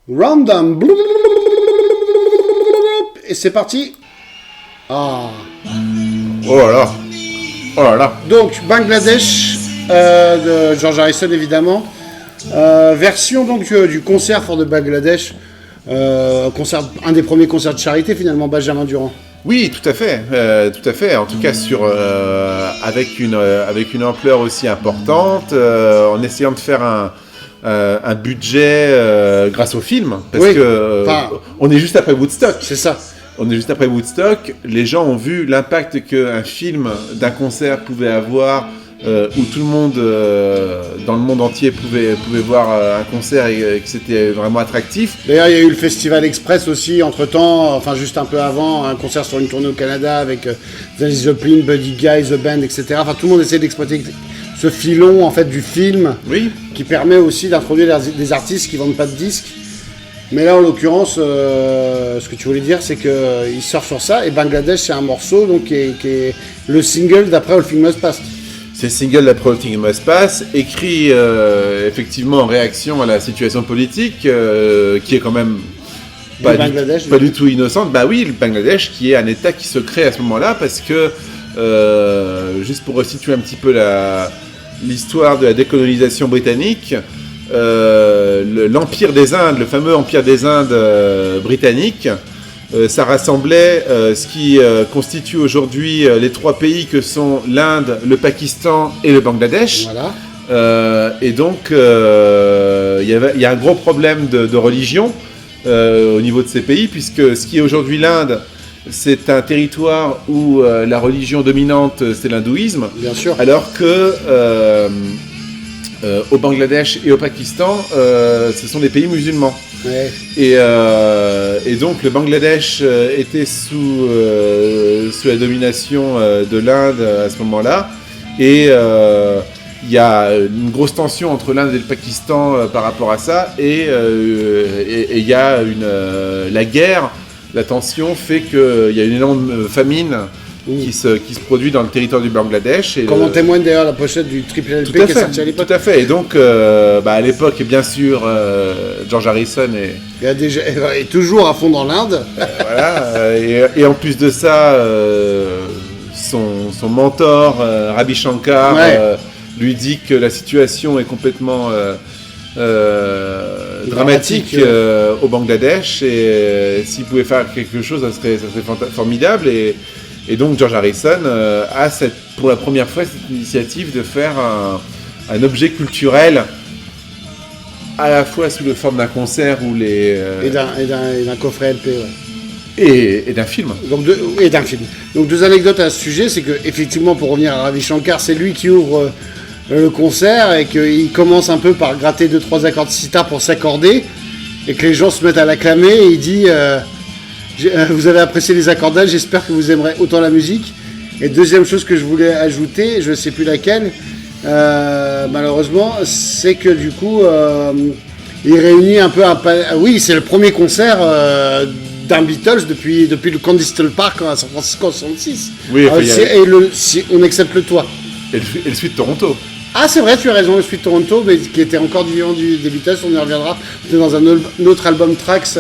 Random. Et c'est parti. Ah. Oh là là. Oh là là. Donc, Bangladesh, de George Harrison, évidemment. Version donc du concert fort de Bangladesh. Un des premiers concerts de charité, finalement, Benjamin Durand. Oui, tout à fait, tout à fait. En tout cas, avec une ampleur aussi importante, en essayant de faire un budget grâce au film, parce que on est juste après Woodstock. C'est ça. On est juste après Woodstock. Les gens ont vu l'impact qu'un film d'un concert pouvait avoir, où tout le monde dans le monde entier pouvait voir un concert et que c'était vraiment attractif. D'ailleurs, il y a eu le Festival Express aussi, entre-temps, enfin juste un peu avant, un concert sur une tournée au Canada avec Janis Joplin, Buddy Guy, The Band, etc. Enfin, tout le monde essaie d'exploiter ce filon en fait du film, oui, qui permet aussi d'introduire des artistes qui vendent pas de disques. Mais là, en l'occurrence, ce que tu voulais dire, c'est qu'il sort sur ça, et Bangladesh, c'est un morceau donc, qui est le single d'après All Things Must Pass. C'est le single d'après All Things Must Pass, écrit effectivement en réaction à la situation politique, qui est quand même pas du tout innocente. Bah oui, le Bangladesh qui est un État qui se crée à ce moment-là, parce que, juste pour resituer un petit peu l'histoire de la décolonisation britannique, l'Empire des Indes, le fameux Empire des Indes britannique, ça rassemblait ce qui constitue aujourd'hui les trois pays que sont l'Inde, le Pakistan et le Bangladesh. Voilà. Et donc, il y a un gros problème de religion au niveau de ces pays, puisque ce qui est aujourd'hui l'Inde, c'est un territoire où la religion dominante, c'est l'hindouisme. Bien sûr. Alors que au Bangladesh et au Pakistan, ce sont des pays musulmans. Ouais. Et donc le Bangladesh était sous la domination de l'Inde à ce moment-là. Et il y a une grosse tension entre l'Inde et le Pakistan par rapport à ça. Et il y a la guerre, la tension fait qu'il y a une énorme famine qui se produit dans le territoire du Bangladesh. Comme en témoigne d'ailleurs la pochette du Triple LP qui est sorti à l'époque. Tout à fait. Et donc, à l'époque, bien sûr, George Harrison est toujours à fond dans l'Inde. Voilà. Et en plus de ça, son mentor, Ravi Shankar, lui dit que la situation est complètement dramatique au Bangladesh. Et s'il pouvait faire quelque chose, ça serait formidable. Et donc George Harrison a pour la première fois cette initiative de faire un objet culturel à la fois sous la forme d'un concert ou et d'un coffret LP, et d'un film. Et d'un film. Donc deux anecdotes à ce sujet, c'est que effectivement, pour revenir à Ravi Shankar, c'est lui qui ouvre le concert et qu'il commence un peu par gratter 2-3 accords de sitar pour s'accorder et que les gens se mettent à l'acclamer et il dit vous avez apprécié les accordages, j'espère que vous aimerez autant la musique. Et deuxième chose que je voulais ajouter, je ne sais plus laquelle, malheureusement, c'est que du coup, il réunit un peu oui, c'est le premier concert d'un Beatles depuis le Condestable Park à San Francisco en 1966. Oui, on accepte le toit. Et le Suite de Toronto. Ah, c'est vrai, tu as raison, le Suite de Toronto, mais qui était encore du vivant des Beatles, on y reviendra peut-être dans un autre album Tracks.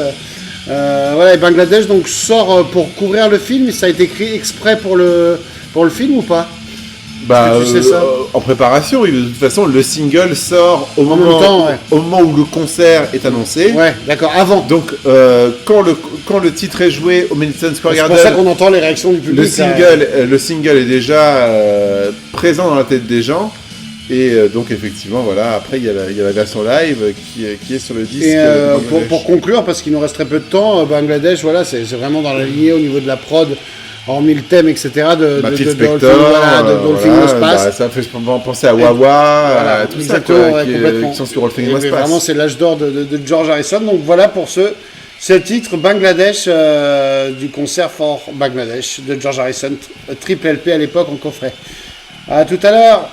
Voilà, et Bangladesh donc sort pour couvrir le film. Ça a été écrit exprès pour le film ou pas? Tu sais ça en préparation, oui, de toute façon, le single sort au moment où le concert est annoncé. Ouais, d'accord, avant. Donc, quand le titre est joué au Madison Square Garden, c'est pour ça qu'on entend les réactions du public. Le single est déjà présent dans la tête des gens. Et donc effectivement, voilà, après il y a la version live qui est sur le disque. Et pour conclure, parce qu'il nous reste très peu de temps, Bangladesh, voilà, c'est vraiment dans la lignée au niveau de la prod, hormis le thème, etc. de All Things Must Pass. Ça fait penser à Wawa, tout ça, qui sont sur All Things Must Pass. Vraiment, c'est l'âge d'or de George Harrison. Donc voilà pour ce titre Bangladesh du concert for Bangladesh de George Harrison, triple LP à l'époque en coffret. À tout à l'heure.